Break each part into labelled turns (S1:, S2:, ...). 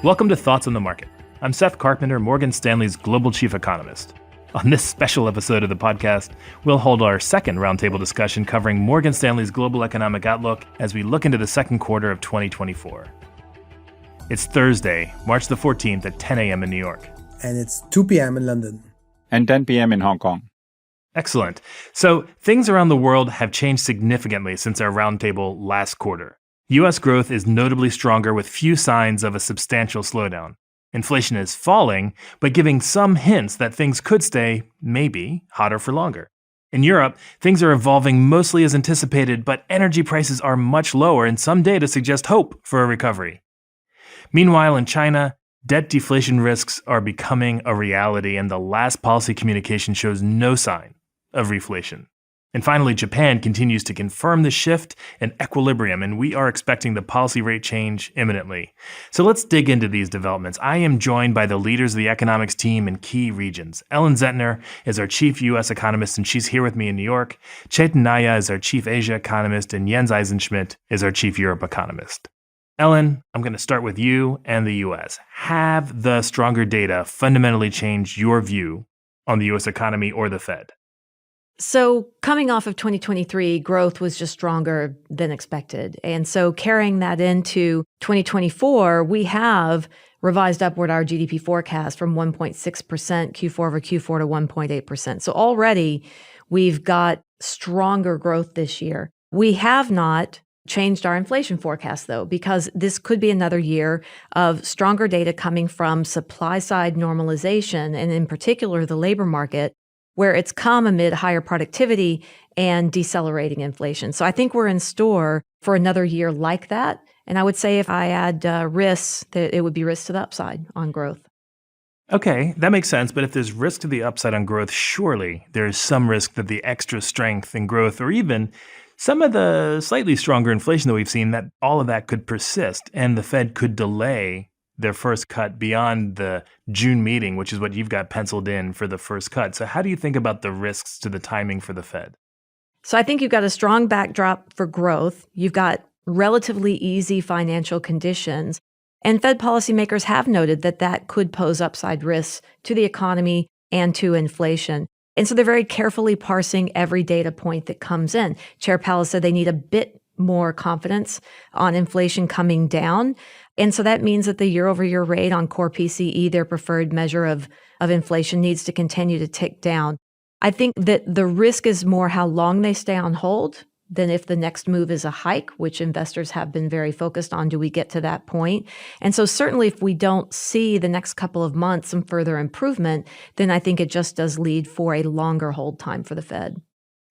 S1: Welcome to Thoughts on the Market. I'm Seth Carpenter, Morgan Stanley's Global Chief Economist. On this special episode of the podcast, we'll hold our second roundtable discussion covering Morgan Stanley's global economic outlook as we look into the second quarter of 2024. It's Thursday, March the 14th at 10 a.m. in New York.
S2: And it's 2 p.m. in London.
S3: And 10 p.m. in Hong Kong.
S1: Excellent. So things around the world have changed significantly since our roundtable last quarter. U.S. growth is notably stronger with few signs of a substantial slowdown. Inflation is falling, but giving some hints that things could stay, maybe, hotter for longer. In Europe, things are evolving mostly as anticipated, but energy prices are much lower and some data suggest hope for a recovery. Meanwhile, in China, debt deflation risks are becoming a reality and the last policy communication shows no sign of reflation. And finally, Japan continues to confirm the shift in equilibrium, and we are expecting the policy rate change imminently. So let's dig into these developments. I am joined by the leaders of the economics team in key regions. Ellen Zentner is our chief U.S. economist, and she's here with me in New York. Chetan Naya is our chief Asia economist, and Jens Eisenschmidt is our chief Europe economist. Ellen, I'm going to start with you and the U.S. Have the stronger data fundamentally changed your view on the U.S. economy or the Fed?
S4: So coming off of 2023, growth was just stronger than expected. And so carrying that into 2024, we have revised upward our GDP forecast from 1.6% Q4 over Q4 to 1.8%. So already we've got stronger growth this year. We have not changed our inflation forecast, though, because this could be another year of stronger data coming from supply side normalization, and in particular, the labor market, where it's come amid higher productivity and decelerating inflation. So I think we're in store for another year like that. And I would say if I add risks, that it would be risk to the upside on growth.
S1: Okay, that makes sense. But if there's risk to the upside on growth, surely there's some risk that the extra strength in growth or even some of the slightly stronger inflation that we've seen, that all of that could persist and the Fed could delay their first cut beyond the June meeting, which is what you've got penciled in for the first cut. So how do you think about the risks to the timing for the Fed?
S4: So I think you've got a strong backdrop for growth. You've got relatively easy financial conditions. And Fed policymakers have noted that that could pose upside risks to the economy and to inflation. And so they're very carefully parsing every data point that comes in. Chair Powell said they need a bit more confidence on inflation coming down. And so that means that the year-over-year rate on core PCE, their preferred measure of inflation, needs to continue to tick down. I think that the risk is more how long they stay on hold than if the next move is a hike, which investors have been very focused on. Do we get to that point? And so certainly if we don't see the next couple of months some further improvement, then I think it just does lead for a longer hold time for the Fed.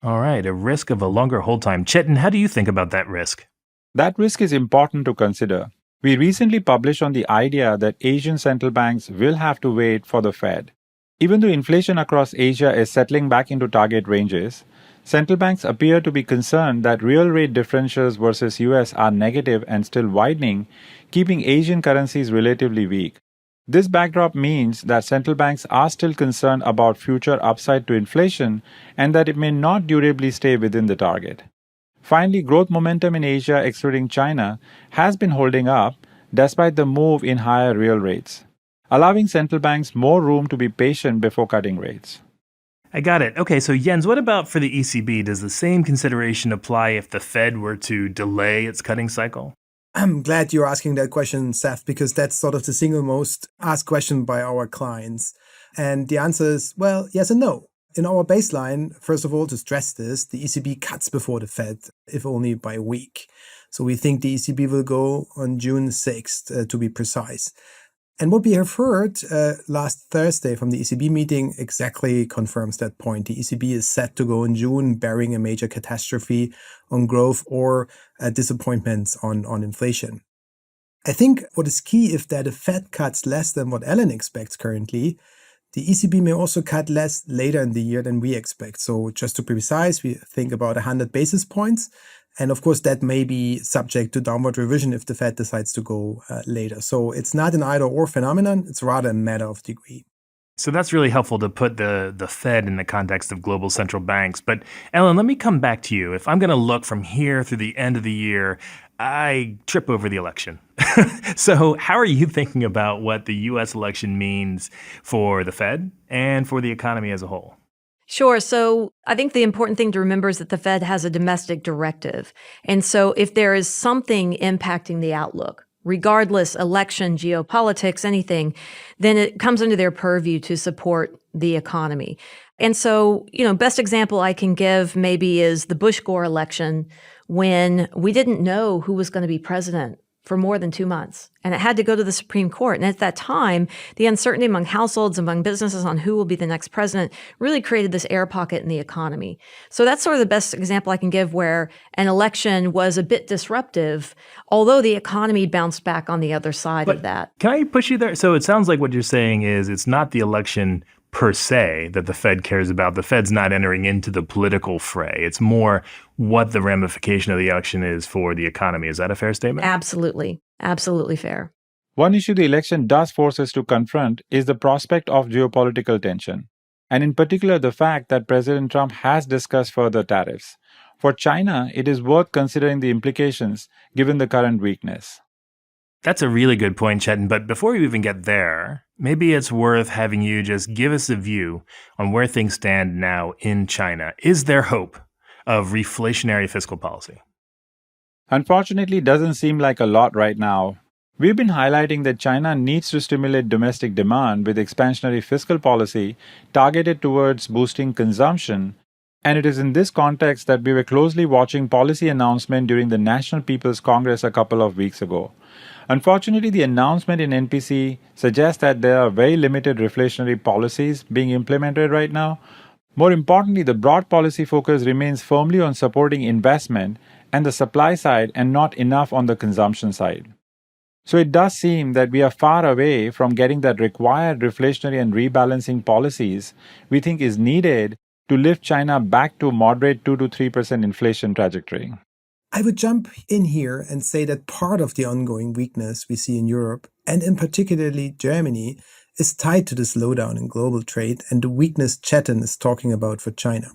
S1: All right, a risk of a longer hold time. Chetan, how do you think about that risk?
S3: That risk is important to consider. We recently published on the idea that Asian central banks will have to wait for the Fed. Even though inflation across Asia is settling back into target ranges, central banks appear to be concerned that real rate differentials versus US are negative and still widening, keeping Asian currencies relatively weak. This backdrop means that central banks are still concerned about future upside to inflation and that it may not durably stay within the target. Finally, growth momentum in Asia, excluding China, has been holding up despite the move in higher real rates, allowing central banks more room to be patient before cutting rates.
S1: I got it. Okay, so Jens, what about for the ECB? Does the same consideration apply if the Fed were to delay its cutting cycle?
S2: I'm glad you're asking that question, Seth, because that's sort of the single most asked question by our clients. And the answer is, well, yes and no. In our baseline, first of all, to stress this, the ECB cuts before the Fed, if only by a week. So we think the ECB will go on June 6th, to be precise. And what we have heard last Thursday from the ECB meeting exactly confirms that point. The ECB is set to go in June, barring a major catastrophe on growth or disappointments on inflation. I think what is key is that the Fed cuts less than what Ellen expects currently. The ECB may also cut less later in the year than we expect. So just to be precise, we think about 100 basis points. And of course, that may be subject to downward revision if the Fed decides to go later. So it's not an either-or phenomenon. It's rather a matter of degree.
S1: So that's really helpful to put the Fed in the context of global central banks. But Ellen, let me come back to you. If I'm going to look from here through the end of the year, I trip over the election. So how are you thinking about what the U.S. election means for the Fed and for the economy as a whole?
S4: Sure. So I think the important thing to remember is that the Fed has a domestic directive. And so if there is something impacting the outlook, regardless, election, geopolitics, anything, then it comes under their purview to support the economy. And so, best example I can give maybe is the Bush-Gore election when we didn't know who was going to be president for more than 2 months. And it had to go to the Supreme Court. And at that time, the uncertainty among households, among businesses on who will be the next president really created this air pocket in the economy. So that's sort of the best example I can give where an election was a bit disruptive, although the economy bounced back on the other side of that.
S1: Can I push you there? So it sounds like what you're saying is it's not the election per se that the Fed cares about. The Fed's not entering into the political fray. It's more what the ramification of the election is for the economy. Is that a fair statement?
S4: Absolutely. Absolutely fair.
S3: One issue the election does force us to confront is the prospect of geopolitical tension, and in particular the fact that President Trump has discussed further tariffs. For China, it is worth considering the implications given the current weakness.
S1: That's a really good point, Chetan. But before we even get there, maybe it's worth having you just give us a view on where things stand now in China. Is there hope of reflationary fiscal policy?
S3: Unfortunately, it doesn't seem like a lot right now. We've been highlighting that China needs to stimulate domestic demand with expansionary fiscal policy targeted towards boosting consumption, and it is in this context that we were closely watching policy announcement during the National People's Congress a couple of weeks ago. Unfortunately, the announcement in NPC suggests that there are very limited reflationary policies being implemented right now. More importantly, the broad policy focus remains firmly on supporting investment and the supply side and not enough on the consumption side. So it does seem that we are far away from getting that required reflationary and rebalancing policies we think is needed to lift China back to a moderate 2 to 3% inflation trajectory.
S2: I would jump in here and say that part of the ongoing weakness we see in Europe, and in particularly Germany, is tied to the slowdown in global trade and the weakness Chetan is talking about for China.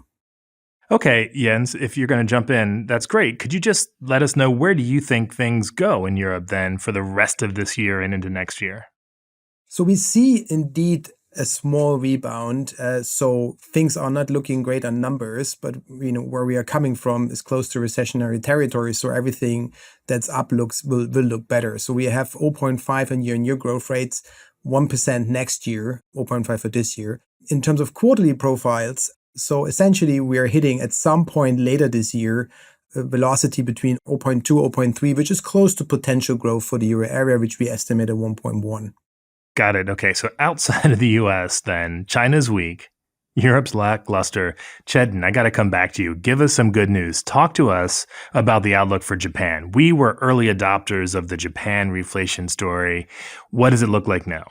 S1: Okay, Jens, if you're going to jump in, that's great. Could you just let us know where do you think things go in Europe then for the rest of this year and into next year?
S2: So we see indeed a small rebound. So things are not looking great on numbers, but where we are coming from is close to recessionary territory. So everything that's up will look better. So we have 0.5 in year-on-year growth rates, 1% next year, 0.5 for this year. In terms of quarterly profiles, so essentially we are hitting at some point later this year a velocity between 0.2, 0.3, which is close to potential growth for the euro area, which we estimate at 1.1.
S1: Got it. Okay, so outside of the U.S. then, China's weak, Europe's lackluster. Chetan, I got to come back to you. Give us some good news. Talk to us about the outlook for Japan. We were early adopters of the Japan reflation story. What does it look like now?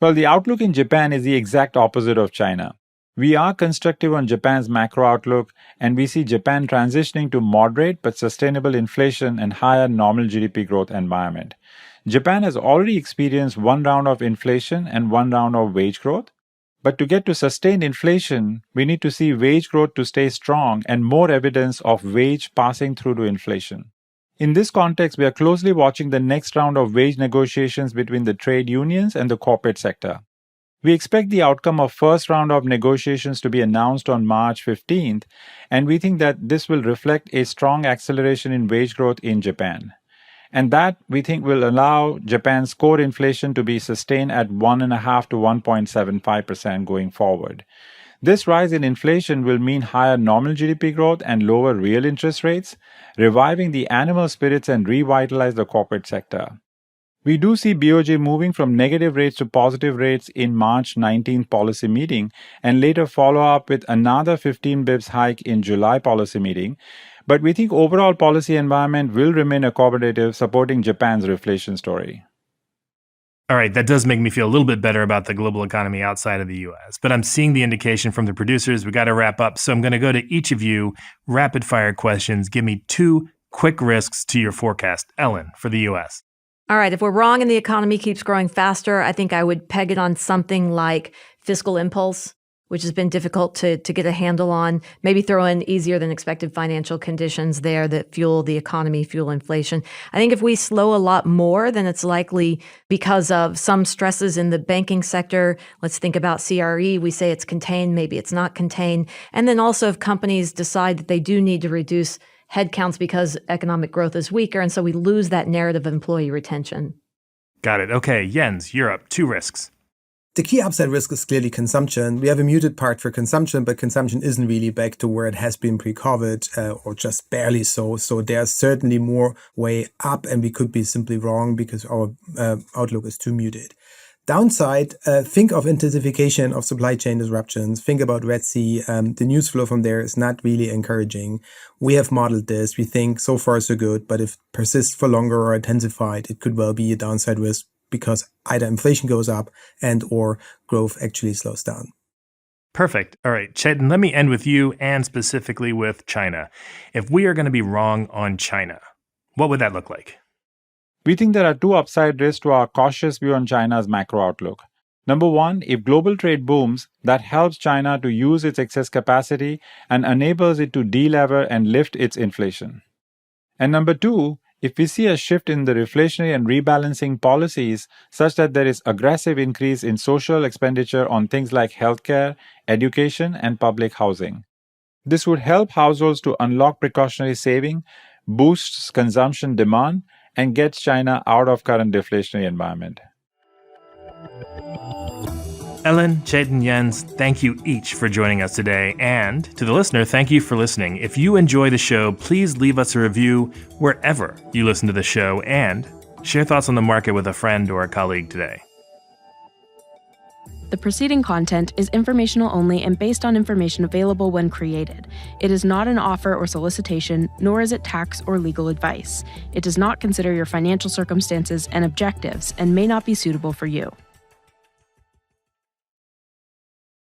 S3: Well, the outlook in Japan is the exact opposite of China. We are constructive on Japan's macro outlook, and we see Japan transitioning to moderate but sustainable inflation and higher nominal GDP growth environment. Japan has already experienced one round of inflation and one round of wage growth. But to get to sustained inflation, we need to see wage growth to stay strong and more evidence of wage passing through to inflation. In this context, we are closely watching the next round of wage negotiations between the trade unions and the corporate sector. We expect the outcome of first round of negotiations to be announced on March 15th, and we think that this will reflect a strong acceleration in wage growth in Japan. And that, we think, will allow Japan's core inflation to be sustained at 1.5 to 1.75% going forward. This rise in inflation will mean higher nominal GDP growth and lower real interest rates, reviving the animal spirits and revitalize the corporate sector. We do see BOJ moving from negative rates to positive rates in March 19th policy meeting and later follow up with another 15 bips hike in July policy meeting. But we think overall policy environment will remain accommodative, supporting Japan's reflation story.
S1: All right, that does make me feel a little bit better about the global economy outside of the U.S., but I'm seeing the indication from the producers. We got to wrap up, so I'm going to go to each of you. Rapid fire questions. Give me 2 quick risks to your forecast. Ellen, for the U.S.
S4: All right, if we're wrong and the economy keeps growing faster, I think I would peg it on something like fiscal impulse, which has been difficult to get a handle on. Maybe throw in easier than expected financial conditions there that fuel the economy, fuel inflation. I think if we slow a lot more, then it's likely because of some stresses in the banking sector. Let's think about CRE. We say it's contained, maybe it's not contained. And then also if companies decide that they do need to reduce headcounts because economic growth is weaker, and so we lose that narrative of employee retention.
S1: Got it. Okay, Jens, you're up. 2 risks.
S2: The key upside risk is clearly consumption. We have a muted part for consumption, but consumption isn't really back to where it has been pre-COVID, or just barely so. So there's certainly more way up, and we could be simply wrong because our outlook is too muted. Downside, think of intensification of supply chain disruptions. Think about Red Sea. The news flow from there is not really encouraging. We have modeled this. We think so far so good, but if it persists for longer or intensified, it could well be a downside risk because either inflation goes up and or growth actually slows down.
S1: Perfect. All right, Chetan, let me end with you and specifically with China. If we are going to be wrong on China, what would that look like?
S3: We think there are 2 upside risks to our cautious view on China's macro outlook. Number 1, if global trade booms, that helps China to use its excess capacity and enables it to delever and lift its inflation. And number 2, if we see a shift in the reflationary and rebalancing policies such that there is aggressive increase in social expenditure on things like healthcare, education, and public housing. This would help households to unlock precautionary saving, boosts consumption demand, and gets China out of current deflationary environment.
S1: Ellen, Chetan, Jens, thank you each for joining us today. And to the listener, thank you for listening. If you enjoy the show, please leave us a review wherever you listen to the show and share thoughts on the market with a friend or a colleague today.
S5: The preceding content is informational only and based on information available when created. It is not an offer or solicitation, nor is it tax or legal advice. It does not consider your financial circumstances and objectives and may not be suitable for you.